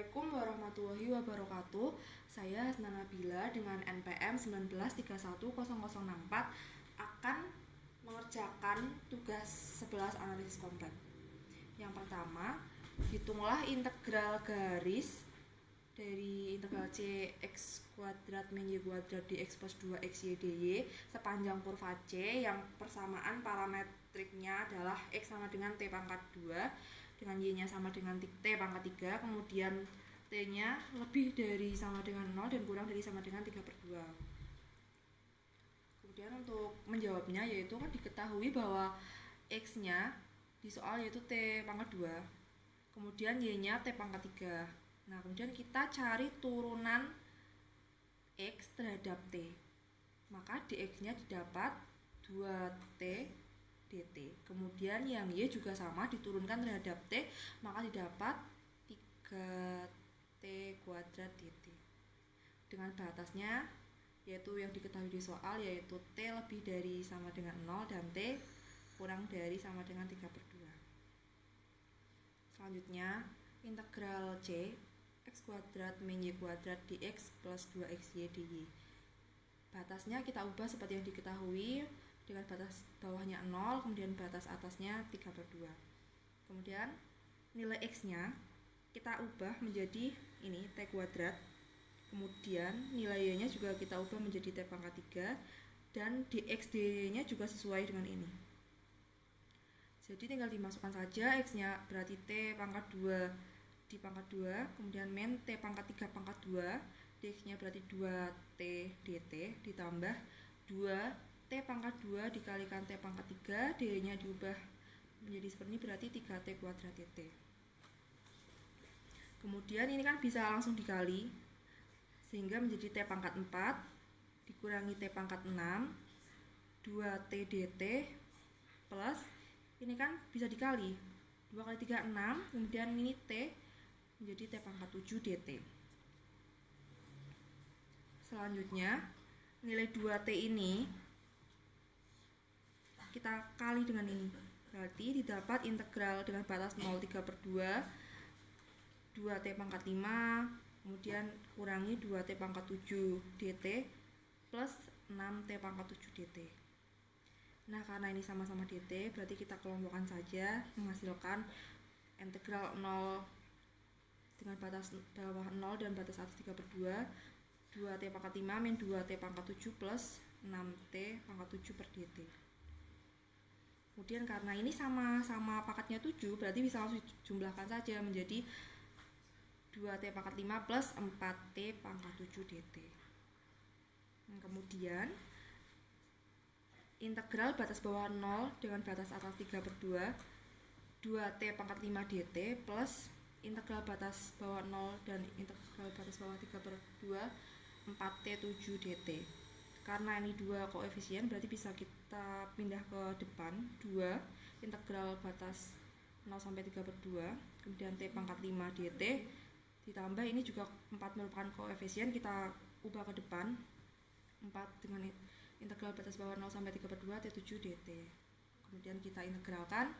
Assalamualaikum warahmatullahi wabarakatuh. Saya Hasna Nabila dengan NPM 19310064 akan mengerjakan tugas 11 analisis kompleks. Yang pertama, hitunglah integral garis dari integral c x kuadrat min y kuadrat dx plus 2x y dy sepanjang kurva c yang persamaan parametriknya adalah x sama dengan t pangkat 2 dengan y-nya sama dengan t pangkat 3, kemudian t-nya lebih dari sama dengan 0 dan kurang dari sama dengan 3/2. Kemudian untuk menjawabnya yaitu kan diketahui bahwa x-nya di soal yaitu t pangkat 2, kemudian y-nya t pangkat 3. Nah, kemudian kita cari turunan x terhadap t. Maka dx-nya didapat 2t dt. Kemudian yang y juga sama diturunkan terhadap t, maka didapat 3t kuadrat dt. Dengan batasnya yaitu yang diketahui di soal yaitu t lebih dari sama dengan 0 dan t kurang dari sama dengan 3/2. Selanjutnya, integral c x kuadrat min y kuadrat dx plus 2xy dy. Batasnya kita ubah seperti yang diketahui dengan batas bawahnya 0, kemudian batas atasnya 3/2. Kemudian nilai x-nya kita ubah menjadi ini t kuadrat. Kemudian nilai y-nya juga kita ubah menjadi t pangkat 3 dan dx dy-nya juga sesuai dengan ini. Jadi tinggal dimasukkan saja x-nya berarti t pangkat 2 di pangkat 2, kemudian min t pangkat 3 pangkat 2, dx-nya berarti 2t dt ditambah 2t pangkat 2 dikalikan t pangkat 3, dy-nya diubah menjadi seperti ini berarti 3t kuadrat dt. Kemudian ini kan bisa langsung dikali sehingga menjadi t pangkat 4 dikurangi t pangkat 6 2t dt plus ini kan bisa dikali 2 kali 3 6, kemudian ini t menjadi t pangkat 7 dt. Selanjutnya nilai 2t ini kita kali dengan ini, berarti didapat integral dengan batas 0 3/2 2t pangkat 5 kemudian kurangi 2t pangkat 7 dt plus 6t pangkat 7 dt. Nah, karena ini sama-sama dt, berarti kita kelompokkan saja menghasilkan integral 0 dengan batas bawah 0 dan batas atas 3/2 2t pangkat 5 min 2t pangkat 7 plus 6t pangkat 7 per dt. Kemudian karena ini sama-sama pangkatnya 7, berarti bisa langsung jumlahkan saja menjadi 2t pangkat 5 plus 4t pangkat 7 dt. Nah, kemudian integral batas bawah 0 dengan batas atas 3/2 2t pangkat 5 dt plus integral batas bawah 0 dan integral batas bawah 3/2 4t 7 dt. Karena ini dua koefisien berarti bisa kita pindah ke depan 2 integral batas 0 sampai 3/2 kemudian t pangkat 5 dt ditambah ini juga 4 merupakan koefisien, kita ubah ke depan 4 dengan integral batas bawah 0 sampai 3/2 t7 dt. Kemudian kita integralkan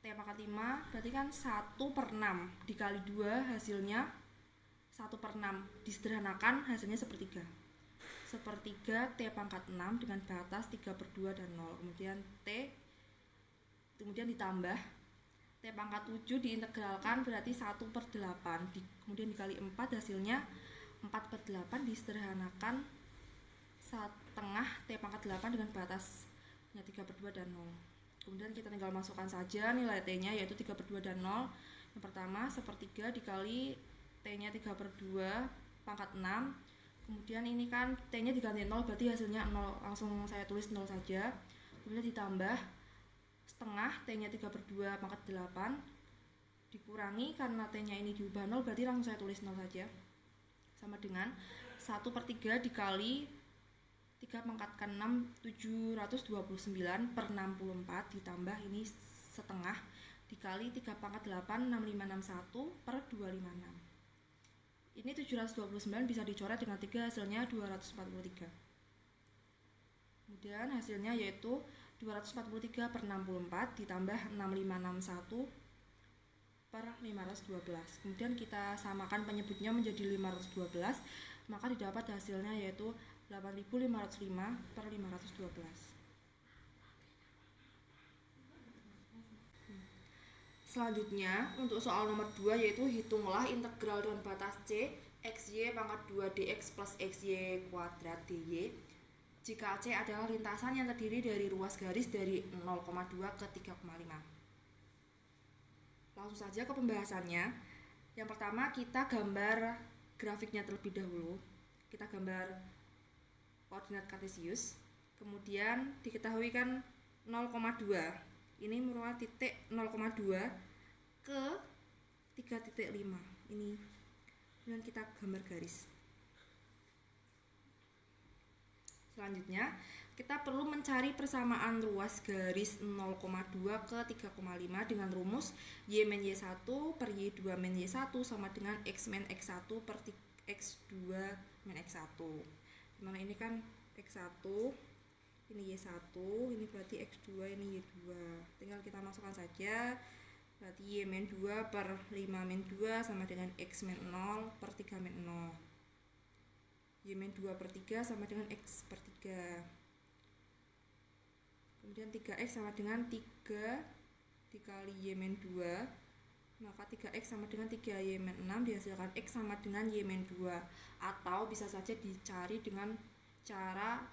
t pangkat 5 berarti kan 1/6 dikali 2 hasilnya 1/6, disederhanakan hasilnya sepertiga t pangkat 6 dengan batas 3/2 dan 0, kemudian ditambah t pangkat 7 diintegralkan berarti 1/8 kemudian dikali 4 hasilnya 4/8, disederhanakan setengah t pangkat 8 dengan batasnya 3/2 dan 0. Kemudian kita tinggal masukkan saja nilai t-nya yaitu 3/2 dan 0. Yang pertama sepertiga dikali t-nya 3/2 pangkat 6. Kemudian ini kan t-nya diganti 0 berarti hasilnya 0, langsung saya tulis 0 saja. Kemudian ditambah setengah t-nya 3/2 pangkat 8 dikurangi karena t-nya ini diubah 0 berarti langsung saya tulis 0 saja. Sama dengan 1/3 dikali 3 pangkat 6 729/64 ditambah ini setengah dikali 3 pangkat 8 6561 per 256. Ini 729 bisa dicoret dengan 3 hasilnya 243. Kemudian hasilnya yaitu 243/64 ditambah 6561 per 512. Kemudian kita samakan penyebutnya menjadi 512, maka didapat hasilnya yaitu 8505 per 512. Selanjutnya untuk soal nomor 2 yaitu hitunglah integral dengan batas C xy pangkat 2 dx plus xy kuadrat dy jika C adalah lintasan yang terdiri dari ruas garis dari 0,2 ke 3,5. Langsung saja ke pembahasannya. Yang pertama kita gambar grafiknya terlebih dahulu. Kita gambar koordinat kartesius. Kemudian diketahui kan 0,2 ini merupakan titik 0,2 ke 3,5 ini. Kemudian kita gambar garis. Selanjutnya kita perlu mencari persamaan ruas garis 0,2 ke 3,5 dengan rumus y min y1 per y2 min y1 sama dengan x min x1 per x2 min x1. Dimana ini kan x1, ini y1, ini berarti x2, ini y2. Tinggal kita masukkan saja. Berarti y min 2 per 5 min 2 sama dengan x min 0 per 3 min 0. Y min 2 per 3 sama dengan x per 3. Kemudian 3x sama dengan 3 dikali y min 2, maka 3x sama dengan 3y min 6 dihasilkan x sama dengan y min 2. Atau bisa saja dicari dengan cara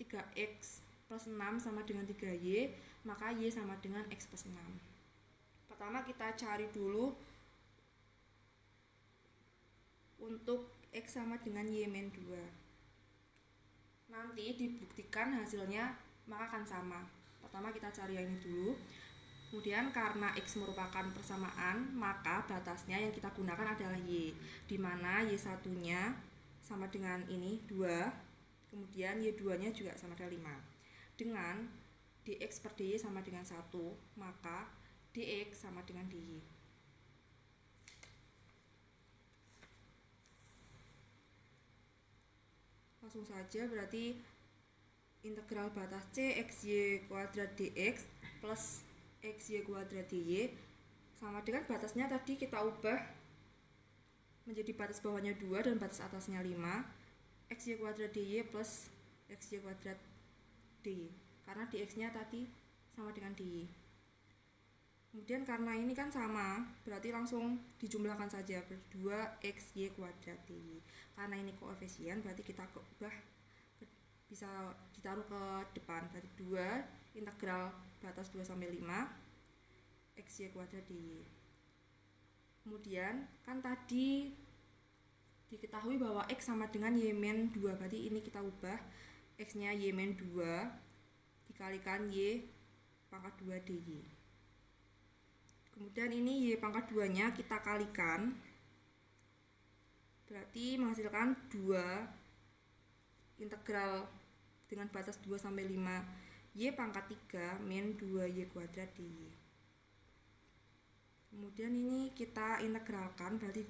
3x plus 6 sama dengan 3y, maka y sama dengan x plus 6. Pertama kita cari dulu untuk x sama dengan y min 2. Nanti dibuktikan hasilnya maka akan sama. Pertama kita cari yang ini dulu. Kemudian karena x merupakan persamaan, maka batasnya yang kita gunakan adalah y, di mana y1 nya sama dengan ini 2, kemudian y2 nya juga sama dengan 5. Dengan dx per dy sama dengan 1, maka dx sama dengan dy. Langsung saja berarti integral batas C xy kuadrat dx plus xy kuadrat dy sama dengan batasnya tadi kita ubah menjadi batas bawahnya 2 dan batas atasnya 5, xy kuadrat dy plus xy kuadrat dy, karena dx nya tadi sama dengan dy. Kemudian karena ini kan sama, berarti langsung dijumlahkan saja, 2xy kuadrat dy. Karena ini koefisien berarti kita ubah bisa ditaruh ke depan, berarti 2 integral batas 2 sampai 5 xy kuadrat dy. Kemudian kan tadi diketahui bahwa x sama dengan y min 2, berarti ini kita ubah x nya y min 2 dikalikan y pangkat 2 dy. Kemudian ini y pangkat 2 nya kita kalikan, berarti menghasilkan 2 integral dengan batas 2 sampai 5 y pangkat 3 min 2y kuadrat dy. Kemudian ini kita integralkan, berarti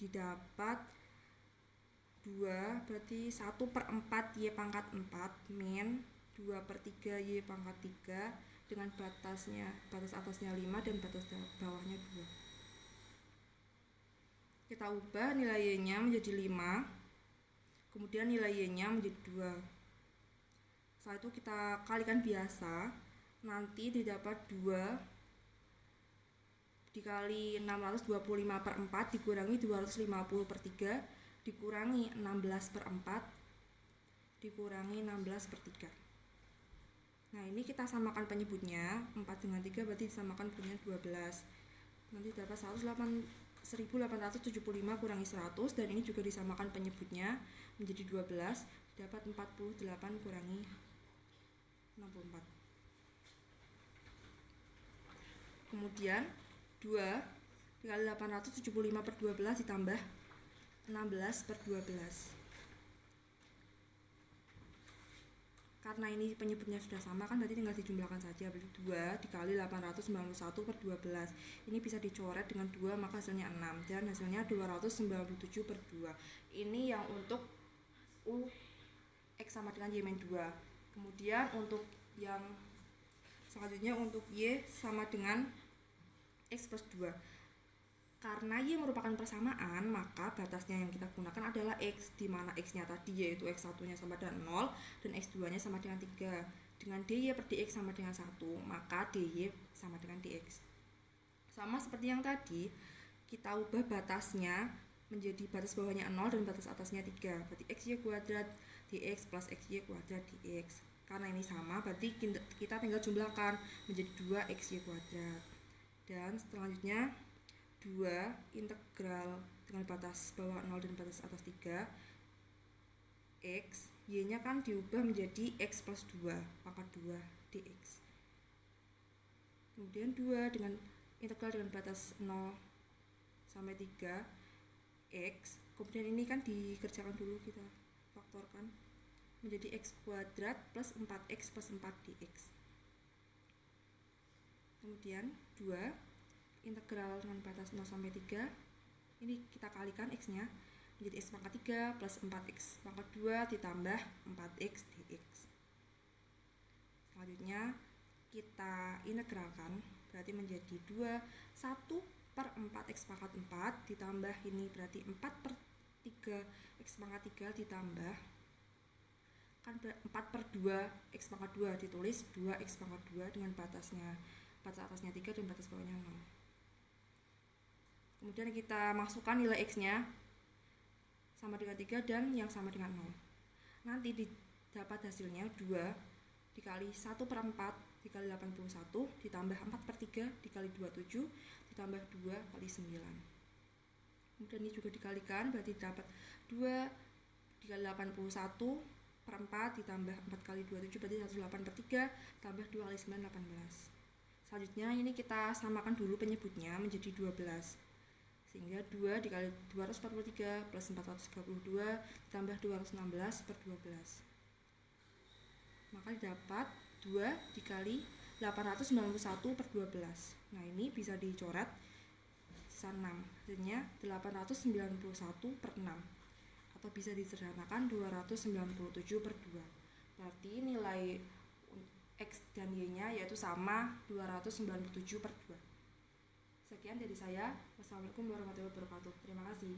didapat 2, berarti 1 per 4 y pangkat 4 min 2 per 3 y pangkat 3 dengan batas atasnya 5 dan batas bawahnya 2. Kita ubah nilai y nya menjadi 5, kemudian nilai y nya menjadi 2. Setelah itu kita kalikan biasa, nanti didapat 2 dikali 625 per 4 dikurangi 250 per 3 dikurangi 16 per 4 dikurangi 16 per 3. Nah ini kita samakan penyebutnya, 4 dengan 3 berarti disamakan punya 12. Nanti dapat 1875 kurangi 100, dan ini juga disamakan penyebutnya menjadi 12, dapat 48 kurangi 64. Kemudian 2 dikali 875 per 12 ditambah 16 per 12. Karena ini penyebutnya sudah sama kan, berarti tinggal dijumlahkan saja, berarti 2 dikali 891 per 12. Ini bisa dicoret dengan 2, maka hasilnya 6, dan hasilnya 297 per 2. Ini yang untuk U X sama dengan Y min 2. Kemudian untuk yang selanjutnya untuk Y sama dengan X plus 2. Karena Y merupakan persamaan, maka batasnya yang kita gunakan adalah X, di mana X-nya tadi yaitu X1-nya sama dengan 0 dan X2-nya sama dengan 3. Dengan dy per dx sama dengan 1, maka dy sama dengan dx. Sama seperti yang tadi, kita ubah batasnya menjadi batas bawahnya 0 dan batas atasnya 3. Berarti xy kuadrat dx plus xy kuadrat dx. Karena ini sama, berarti kita tinggal jumlahkan menjadi 2xy kuadrat. Dan selanjutnya 2 integral dengan batas bawah 0 dan batas atas 3 x, y nya kan diubah menjadi x plus 2 pangkat 2 dx. Kemudian 2 dengan integral dengan batas 0 sampai 3 x, kemudian ini kan dikerjakan dulu, kita faktorkan menjadi x kuadrat plus 4x plus 4 dx. Kemudian 2 integral dengan batas 0 sampai 3, ini kita kalikan x nya menjadi x pangkat 3 plus 4x pangkat 2 ditambah 4x dx. Selanjutnya kita integralkan, berarti menjadi 2 1 per 4x pangkat 4 ditambah ini berarti 4 per 3 x pangkat 3 ditambah kan 4 per 2 x pangkat 2 ditulis 2x pangkat 2 dengan batasnya, batas atasnya 3 dan batas bawahnya 0. Kemudian kita masukkan nilai x nya sama dengan 3 dan yang sama dengan 0. Nanti didapat hasilnya 2 dikali 1 per 4 dikali 81 ditambah 4 per 3 dikali 27 ditambah 2 kali 9. Kemudian ini juga dikalikan, berarti dapat 2 dikali 81 per 4 ditambah 4 kali 27 berarti 108 per 3 tambah 2 kali 9 18. Selanjutnya ini kita samakan dulu penyebutnya menjadi 12. Sehingga 2 dikali 243 plus 432 ditambah 216 per 12. Maka dapat 2 dikali 891 per 12. Nah ini bisa dicoret sisa 6. Hasilnya 891 per 6. Atau bisa disederhanakan 297 per 2. Berarti nilai x dan y nya yaitu sama 297 per 2. Sekian dari saya. Wassalamualaikum warahmatullahi wabarakatuh. Terima kasih.